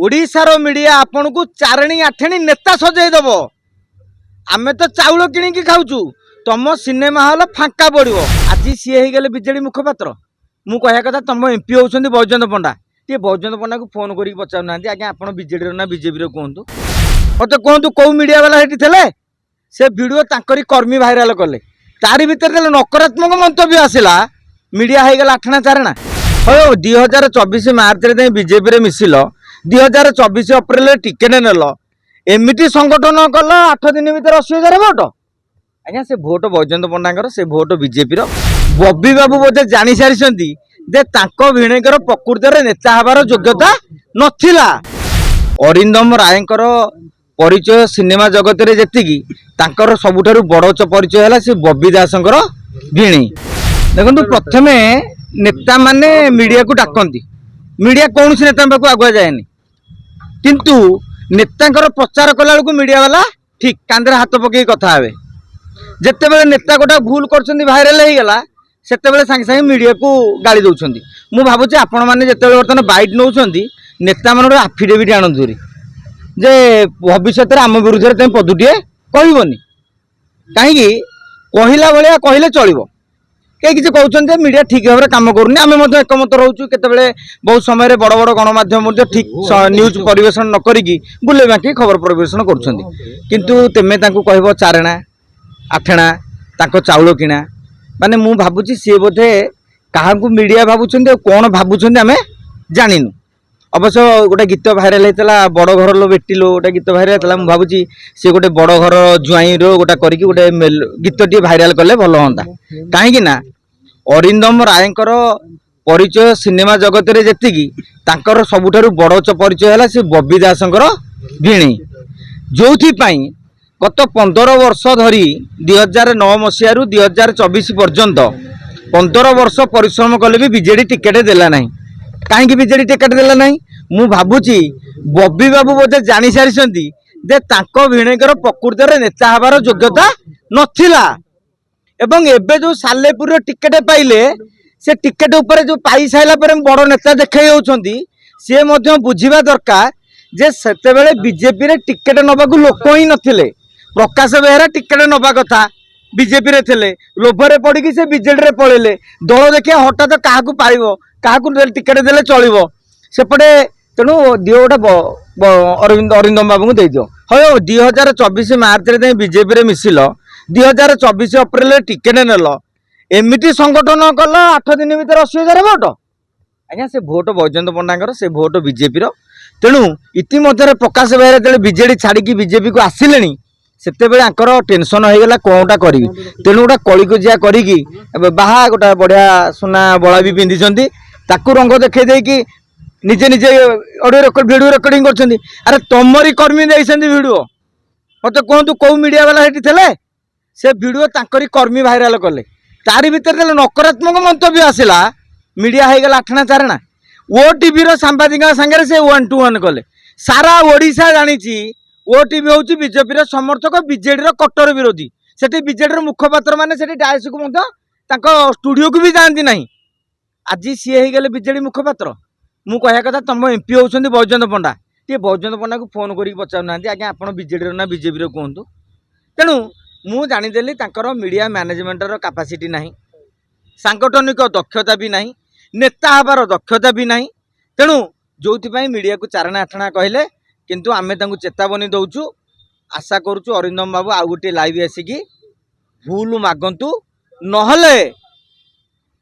ओडिशार मीडिया आपण को चारणी आठेणी नेता सजईदेव आमे तो चाउल किणिकी खाऊचु तुम सिनेमा हॉल फांका पड़ो। आज सी हो बीजेडी मुखपात्र मु कह कथा तुम एमपी होती बैजयंत पंडा टे बैजयंत पंडा को फोन करके पचारूना आज्ञा आप बीजेडी ना बीजेपी कहतु मत कहतु कौ मीडिया वाला हेटी थे से वीडियो तांकरी कर्मी भाइराल कले तारी भितर नकारात्मक मंतव्य आसला मीडिया हो गला आठना चारणा हो 2024 मार्च में बीजेपी मिसिल 2024 अप्रैल टिकेट नेल एमती संगठन कल 8 दिन भर 80,000 भोट आज्ञा से भोट बैजयंत पंडा से भोट बीजेपी बबी बाबू बोधे जानी सारी भिणेकर प्रकृत नेता हबार योग्यता नथिला। अरिंदम रायकर परिचय सिनेमा जगत रे जेतिकी तांकर सबुठारु बड़ परिचय है से बबी दासंकर भिणी। देखो प्रथमे नेता माने मीडिया को डाकती मीडिया कौन सी नेता पाक आगुआ जाएनि किंतु नेतांकर प्रचार कला बेलू मीडिया वाला ठीक कांदे हाथ पकई कथा हे जिते बड़े नेता गोटा भूल कर भाइराल हो गला सेते सागे सागे मीडिया को गाड़ी दौरान मु भावुँ आपण मैंने जिते बर्तमान बैट नौ नेता मान आफिडेविट आणुरी जे भविष्य आम विरुद्ध में तुम पदुटे कहबनी कहीं कहला भाया कहले चलो कई किसी कहते मीडिया ठीक भाव में कम करूनी आम एकमत रोचु केतबेले बहुत समय बड़ बड़ गणमाध्यम ठीक न्यूज परिवेशन न करी बुले बाकी खबर परिवेशन करूँ तेमे कह चारणा आठेणा चाउल किणा माने मु भावुची सी बोधे क्या मीडिया भावुं कौन भावुं आम जानिनु। अवश्य गोटे गीत भाइराल होता बड़ घर लो बेटी लो गोटे गीत भाइराल होता मुझे भावुची सी गोटे बड़ घर जुआई गोटा करके गोटे गीत टी भाइराल कले भल हाँ कहीं अरिंदम रायकर परिचय सिनेमा जगत रे जेतिकी तांकर सबुठारु बड़ परिचय है से बबी दासंकर भिणी जो गत 15 वर्ष धरी 2009 मसीह 2024 पर्यंत 15 वर्ष परिश्रम कले भी बीजेडी टिकेट देला नहीं कहीं बीजेडी टिकेट देला नहीं मु भावुची बबी बाबू बोधे जानी सारी भिणेकर प्रकृत नेता हबार योग्यता नथिला एवं एबे जो सालेपुर टिकेट पाइले से टिकेट ऊपर जो पाई साइला पर बड़ नेता देखई होउछंती से मध्य बुझिबा दरकार जे सेतेबेले बीजेपी रे टिकेट नबाकू लोक ही नथिले प्रकाश बेहरा टिकेट नबा कथा बीजेपी रे थिले लोभरे पड़ी से बीजेडी रे पळेले दल देखिया हठात काहाकू पाइबो काहाकू टिकेट देले चलिबो सेपटे तेणु दियो गोटे अरिंदम बाबू को दे दियो हो 2024 मार्च में बीजेपी रे मिसिल 2024 अप्रैल टिकेट नेल एमती संगठन कल 8 दिन भर 80,000 भोट आज्ञा से भोट बैजयंत पंडा से भोट बीजेपी तेणु इतिमध्य प्रकाश बेहरा जो बीजेडी छाड़ी बीजेपी को आसिले सेते टेंशन हो गला कौनटा करी तेणु गोटा कलिकजिया करी बाहा गोटा बढ़िया सुना बड़ा भी पिंधि ताकू रंग देखे देकी निजे निजे ऑडियो वीडियो रिकॉर्डिंग कर अरे तुमरी कर्मी देते वीडियो मत कहतु कौ मीडिया वाला हेटी थे से वीडियो तांकरी कर्मी भाइराल कले तारी भितर नकारात्मक मंतव्य आसला मीडिया हो गला आठना चारणा ओटीवी सांबादिक सागर से 1-to-1 कले सारा ओडिशा जानी ओटीवी हूँ बीजेपी समर्थक बीजेडी कट्टर विरोधी से बीजेडी मुखपात्र मैंने डायस को स्टूडियो को भी जाती ना आज सी हो गले बीजेडी मुखपात्र मु कह कथा तुम एमपी होती बैजयंत पंडा टे बैजयंत पंडा को फोन करके पचारूना आज्ञा आप बीजेडी ना बीजेपी कहतु तेणु मु जानीदेली मीडिया मैनेजमेंटर कैपेसिटी नहीं सांगठनिक दक्षता भी नहीं नेता हबार दक्षता भी नहीं तेणु जो मीडिया को चारणा आठना कहले किंतु आमे तांकु चेतावनी दौचु आशा करुचु अरिंदम बाबू आउ गोटे लाइव आसिकी भूल मागंतु नहले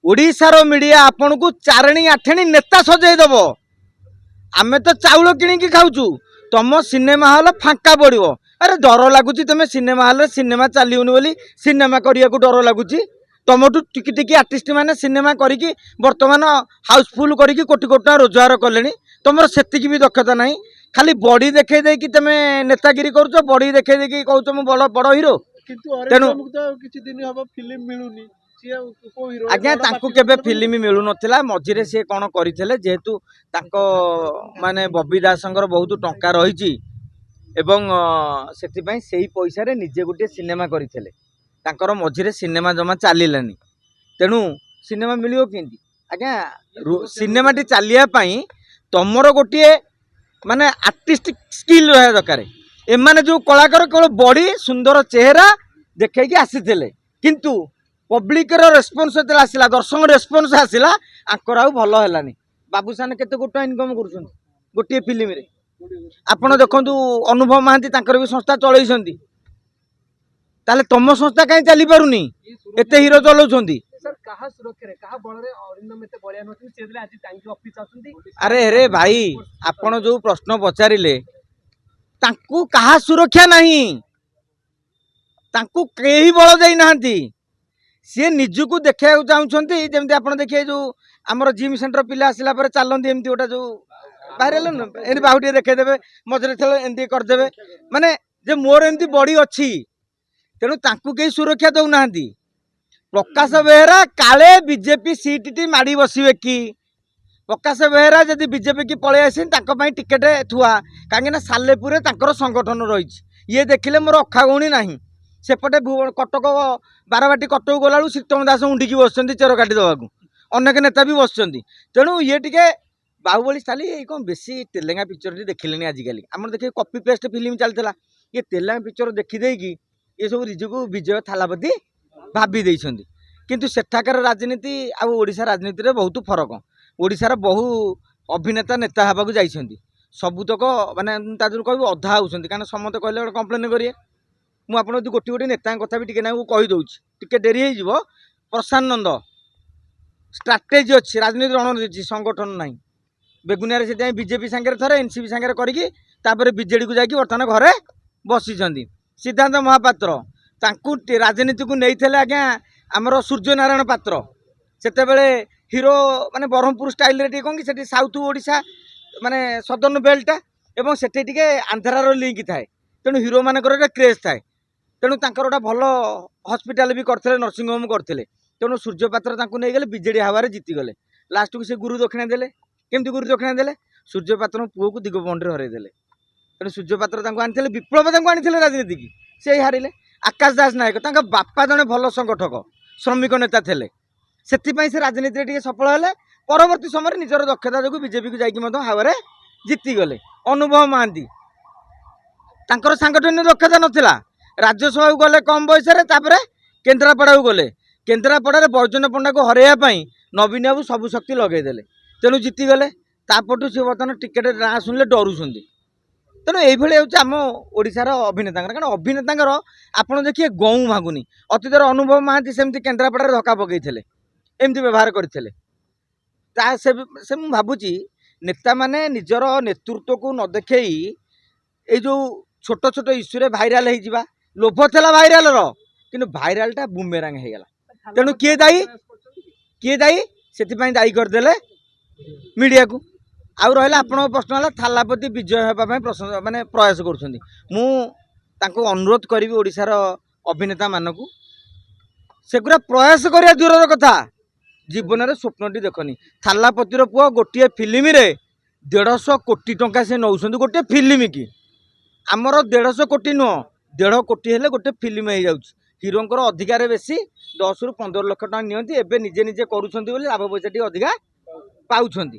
ओडिशार मीडिया आपण को चारणी आठेणी नेता सजईदेव आमे तो चाउल किणिकी खाऊचु तुम सिनेमा हॉल फांका पड़ो। अरे डर लगुच तुम सिनेमा हॉल सिनेमा चलुनि बोली सिनेमा करिया को डर लगुच तुमठू टिकी टिकी आर्टिस्ट मैंने सिनेमा करी बर्तमान हाउसफुल करी कोटी कोटी टका रोजगार कले तुम से भी दक्षता नहीं खाली बॉडी देखे दे कि तुम नेतागिरी करुच बॉडी देखे दे कि कहूँ मुझे बड़ बड़ हिरो तेणु आज्ञा केबे फिल्म मिलू नथिला मझिरे से कौन करथिले जेहेतु तांको माने बबी दासंकर बहुत टंका रही एवं सेतिपई सेही पैसा रे निजे गोटे सिनेमा करथिले तांकर मझिरे सिनेमा जमा चलिलानी तेणु सिनेमा मिलियो केंती आज्ञा सिनेमा टी चलिया पई तमरो गोटे ମାନେ ଆର୍ଟିଷ୍ଟିକ ସ୍କିଲ୍ ରହିବା ଦରକାର। ଏମାନେ ଯେଉଁ କଳାକାର କେବଳ ବଡି ସୁନ୍ଦର ଚେହେରା ଦେଖେଇକି ଆସିଥିଲେ, କିନ୍ତୁ ପବ୍ଲିକର ରେସ୍ପନ୍ସ ଯେତେବେଳେ ଆସିଲା, ଦର୍ଶକ ରେସ୍ପନ୍ସ ଆସିଲା, ଆଙ୍କର ଆଉ ଭଲ ହେଲାନି। ବାବୁସାନ କେତେ କୋଟି ଟଙ୍କା ଇନକମ୍ କରୁଛନ୍ତି ଗୋଟିଏ ଫିଲ୍ମରେ। ଆପଣ ଦେଖନ୍ତୁ ଅନୁଭବ ମହାନ୍ତି ତାଙ୍କର ବି ସଂସ୍ଥା ଚଳେଇଛନ୍ତି। ତାହେଲେ ତମ ସଂସ୍ଥା କାହିଁ ଚାଲିପାରୁନି? ଏତେ ହିରୋ ଚଲାଉଛନ୍ତି। ଆରେ ରେ ଭାଇ, ଆପଣ ଯୋଉ ପ୍ରଶ୍ନ ପଚାରିଲେ, ତାଙ୍କୁ କାହା ସୁରକ୍ଷା ନାହିଁ, ତାଙ୍କୁ କେହି ବଳ ଦେଇନାହାନ୍ତି। ସିଏ ନିଜକୁ ଦେଖେଇବାକୁ ଚାହୁଁଛନ୍ତି। ଯେମିତି ଆପଣ ଦେଖିବେ ଯୋଉ ଆମର ଜିମ୍ ସେଣ୍ଟର ପିଲା ଆସିଲା ପରେ ଚାଲନ୍ତି ଏମିତି ଗୋଟେ ଯୋଉ ଭାଇରାଲ ଏମିତି ବାହୁ ଟିକେ ଦେଖେଇଦେବେ, ମଝିରେ ଥରେ ଏମିତି କରିଦେବେ, ମାନେ ଯେ ମୋର ଏମିତି ବଡି ଅଛି। ତେଣୁ ତାଙ୍କୁ କେହି ସୁରକ୍ଷା ଦଉନାହାନ୍ତି। ପ୍ରକାଶ ବେହେରା କାଳେ ବିଜେପି ସିଟ୍ ମାଡ଼ି ବସିବେ କି? ପ୍ରକାଶ ବେହେରା ଯଦି ବିଜେପି କି ପଳେଇ ଆସିଛନ୍ତି, ତାଙ୍କ ପାଇଁ ଟିକେଟ ଥୁଆ, କାହିଁକିନା ସାଲେପୁରରେ ତାଙ୍କର ସଂଗଠନ ରହିଛି। ଇଏ ଦେଖିଲେ ମୋର ଅଖା ଗଉଣୀ ନାହିଁ। ସେପଟେ କଟକ ବାରବାଟୀ କଟକ ଗଲାବେଳକୁ ଶ୍ରୀତମ ଦାସ ଉଣ୍ଡିକି ବସିଛନ୍ତି ଚେର କାଟି ଦେବାକୁ, ଅନେକ ନେତା ବି ବସିଛନ୍ତି। ତେଣୁ ଇଏ ଟିକେ ବାହୁବଳୀ ଷ୍ଟାଇଲ ଏଇ କ'ଣ ବେଶୀ ତେଲେଙ୍ଗା ପିକ୍ଚରଟି ଦେଖିଲେଣି ଆଜିକାଲି। ଆମର ଦେଖିବେ କପି ପେଷ୍ଟ ଫିଲ୍ମ ଚାଲିଥିଲା, ଇଏ ତେଲେଙ୍ଗା ପିକ୍ଚର ଦେଖିଦେଇକି ଏସବୁ ନିଜକୁ ବିଜୟ ଥାଲାପତି ଭାବି ଦେଇଛନ୍ତି। କିନ୍ତୁ ସେଠାକାର ରାଜନୀତି ଆଉ ଓଡ଼ିଶା ରାଜନୀତିରେ ବହୁତ ଫରକ। ଓଡ଼ିଶାର ବହୁ ଅଭିନେତା ନେତା ହେବାକୁ ଯାଇଛନ୍ତି, ସବୁତକ ମାନେ ତା ଦେହରୁ କହିବି ଅଧା ହେଉଛନ୍ତି, କାରଣ ସମସ୍ତେ କହିଲେ ଗୋଟେ କମ୍ପ୍ଲେନ୍ କରିବେ। ମୁଁ ଆପଣ ଯଦି ଗୋଟିଏ ଗୋଟିଏ ନେତାଙ୍କ କଥା ବି ଟିକେ ନାକୁ କହିଦେଉଛି, ଟିକେ ଡେରି ହେଇଯିବ। ପ୍ରଶାନ୍ତ ନନ୍ଦ ଷ୍ଟ୍ରାଟେଜି ଅଛି, ରାଜନୀତି ରଣନୀତି ଅଛି, ସଂଗଠନ ନାହିଁ। ବେଗୁନିଆରେ ସେଥିପାଇଁ ବିଜେପି ସାଙ୍ଗରେ ଥରେ ଏନସିପି ସାଙ୍ଗରେ କରିକି ତାପରେ ବିଜେଡିକୁ ଯାଇକି ବର୍ତ୍ତମାନ ଘରେ ବସିଛନ୍ତି। ସିଦ୍ଧାନ୍ତ ମହାପାତ୍ର ତାଙ୍କୁ ରାଜନୀତିକୁ ନେଇଥିଲେ ଆଜ୍ଞା ଆମର ସୂର୍ଯ୍ୟନାରାୟଣ ପାତ୍ର, ସେତେବେଳେ ହିରୋ ମାନେ ବ୍ରହ୍ମପୁର ଷ୍ଟାଇଲରେ ଟିକେ କ'ଣ କି ସେଠି ସାଉଥ ଓଡ଼ିଶା ମାନେ ସଦର୍ଣ୍ଣ ବେଲ୍ଟଟା, ଏବଂ ସେଠି ଟିକେ ଆନ୍ଧ୍ରାର ଲିଙ୍କ୍ ଥାଏ। ତେଣୁ ହିରୋ ମାନଙ୍କର ଗୋଟେ କ୍ରେଜ୍ ଥାଏ। ତେଣୁ ତାଙ୍କର ଗୋଟେ ଭଲ ହସ୍ପିଟାଲ ବି କରିଥିଲେ, ନର୍ସିଂ ହୋମ୍ କରିଥିଲେ। ତେଣୁ ସୂର୍ଯ୍ୟ ପାତ୍ର ତାଙ୍କୁ ନେଇଗଲେ, ବିଜେଡି ହାୱାରେ ଜିତିଗଲେ। ଲାଷ୍ଟକୁ ସେ ଗୁରୁ ଦକ୍ଷିଣା ଦେଲେ। କେମିତି ଗୁରୁ ଦକ୍ଷିଣା ଦେଲେ? ସୂର୍ଯ୍ୟ ପାତ୍ରଙ୍କ ପୁଅକୁ ଦିଗପହଣ୍ଡିରେ ହରେଇ ଦେଲେ। ତେଣୁ ସୂର୍ଯ୍ୟ ପାତ୍ର ତାଙ୍କୁ ଆଣିଥିଲେ, ବିପ୍ଳବ ତାଙ୍କୁ ଆଣିଥିଲେ ରାଜନୀତିକି, ସେ ହାରିଲେ। ଆକାଶ ଦାସ ନାୟକ ତାଙ୍କ ବାପା ଜଣେ ଭଲ ସଂଗଠକ, ଶ୍ରମିକ ନେତା ଥିଲେ, ସେଥିପାଇଁ ସେ ରାଜନୀତିରେ ଟିକେ ସଫଳ ହେଲେ। ପରବର୍ତ୍ତୀ ସମୟରେ ନିଜର ଦକ୍ଷତା ଯୋଗୁଁ ବିଜେପିକୁ ଯାଇକି ମଧ୍ୟ ହାୱାରେ ଜିତିଗଲେ। ଅନୁଭବ ମହାନ୍ତି ତାଙ୍କର ସାଂଗଠନିକ ଦକ୍ଷତା ନଥିଲା, ରାଜ୍ୟସଭାକୁ ଗଲେ କମ୍ ବୟସରେ, ତାପରେ କେନ୍ଦ୍ରାପଡ଼ାକୁ ଗଲେ। କେନ୍ଦ୍ରାପଡ଼ାରେ ବୈଜନ୍ତ ପଣ୍ଡାକୁ ହରାଇବା ପାଇଁ ନବୀନ ବାବୁ ସବୁ ଶକ୍ତି ଲଗେଇଦେଲେ, ତେଣୁ ଜିତିଗଲେ। ତାପରଠୁ ସେ ବର୍ତ୍ତମାନ ଟିକେଟ ନାଁ ଶୁଣିଲେ ଡରୁଛନ୍ତି। ତେଣୁ এইଭଳି ହେଉଛି ଆମ ଓଡ଼ିଶାର ଅଭିନେତାଙ୍କର, କାରଣ ଅଭିନେତାଙ୍କର ଆପଣ ଦେଖିବେ ଗଉଁ ଭାଙ୍ଗୁନି। ଅତୀତରେ ଅନୁଭବ ମହାନ୍ତି ସେମିତି କେନ୍ଦ୍ରାପଡ଼ାରେ ଧକ୍କା ପକାଇଥିଲେ, ଏମିତି ବ୍ୟବହାର କରିଥିଲେ। ତା ସେ ମୁଁ ଭାବୁଛି ନେତାମାନେ ନିଜର ନେତୃତ୍ୱକୁ ନ ଦେଖେଇ ଏଇ ଯେଉଁ ଛୋଟ ଛୋଟ ଇସ୍ୟୁରେ ଭାଇରାଲ ହେଇଯିବା, ଲୋଭ ଥିଲା ଭାଇରାଲର, କିନ୍ତୁ ଭାଇରାଲଟା ବୁମେରାଙ୍ଗ ହେଇଗଲା। ତେଣୁ କିଏ ଦାୟୀ? କିଏ ଦାୟୀ? ସେଥିପାଇଁ ଦାୟୀ କରିଦେଲେ ମିଡ଼ିଆକୁ। ଆଉ ରହିଲା ଆପଣଙ୍କ ପ୍ରଶ୍ନ ହେଲା ଥାଲାପତି ବିଜୟ ହେବା ପାଇଁ ମାନେ ପ୍ରୟାସ କରୁଛନ୍ତି। ମୁଁ ତାଙ୍କୁ ଅନୁରୋଧ କରିବି ଓଡ଼ିଶାର ଅଭିନେତାମାନଙ୍କୁ, ସେଗୁଡ଼ା ପ୍ରୟାସ କରିବା ଦୂରର କଥା, ଜୀବନରେ ସ୍ୱପ୍ନଟି ଦେଖନି। ଥାଲାପତିର ପୁଅ ଗୋଟିଏ ଫିଲ୍ମରେ 150 କୋଟି ଟଙ୍କା ସେ ନେଉଛନ୍ତି ଗୋଟିଏ ଫିଲ୍ମକି। ଆମର 150 କୋଟି ନୁହଁ, 1.5 କୋଟି ହେଲେ ଗୋଟେ ଫିଲ୍ମ ହେଇଯାଉଛି। ହିରୋଙ୍କର ଅଧିକାରେ ବେଶୀ 10 ରୁ 15 ଲକ୍ଷ ଟଙ୍କା ନିଅନ୍ତି। ଏବେ ନିଜେ ନିଜେ କରୁଛନ୍ତି ବୋଲି ଲାଭ ପଇସା ଟିକେ ଅଧିକା ପାଉଛନ୍ତି।